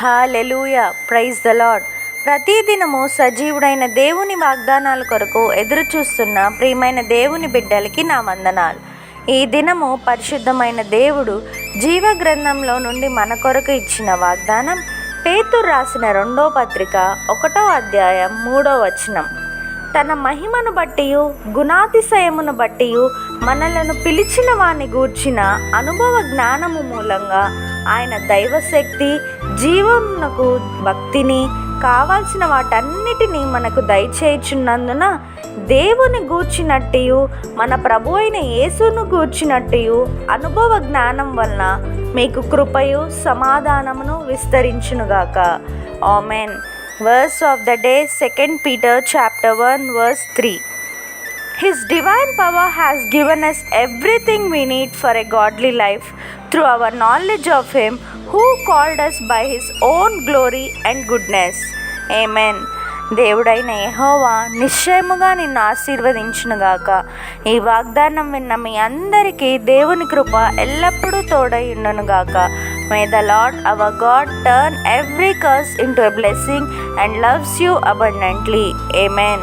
Hallelujah, praise the lord. ప్రతిదినము సజీవుడైన దేవుని వాగ్దానాల కొరకు ఎదురు చూస్తున్న ప్రియమైన దేవుని బిడ్డలకి నా వందనాలు. ఈ దినము పరిశుద్ధమైన దేవుడు జీవ గ్రంథంలో నుండి మన కొరకు ఇచ్చిన వాగ్దానం పేతురు రాసిన 2వ పత్రిక 1వ అధ్యాయం 3వ వచనం. తన మహిమను బట్టియు గుణాతిశయమును బట్టియు మనలను పిలిచిన వాని గూర్చిన అనుభవ జ్ఞానము మూలంగా ఆయన దైవశక్తి, జీవమునకు భక్తిని, కావాల్సిన వాటన్నిటినీ మనకు దయచేయుచున్నందున దేవుని గూర్చినట్టు మన ప్రభు అయిన యేసును గూర్చినట్టు అనుభవ జ్ఞానం వలన మీకు కృపయు సమాధానమును విస్తరించునుగాక. Amen. Verse of the day, 2 Peter chapter 1 verse 3. His divine power has given us everything we need for a godly life through our knowledge of Him who called us by His own glory and goodness. Amen. దేవుడైన యెహోవా నిశ్చయముగా నిన్ను ఆశీర్వదించునుగాక. ఈ వాగ్దానం విన్న మీ అందరికీ దేవుని కృప ఎల్లప్పుడూ తోడై ఉండునుగాక. May the Lord our God turn every curse into a blessing and loves you abundantly. Amen.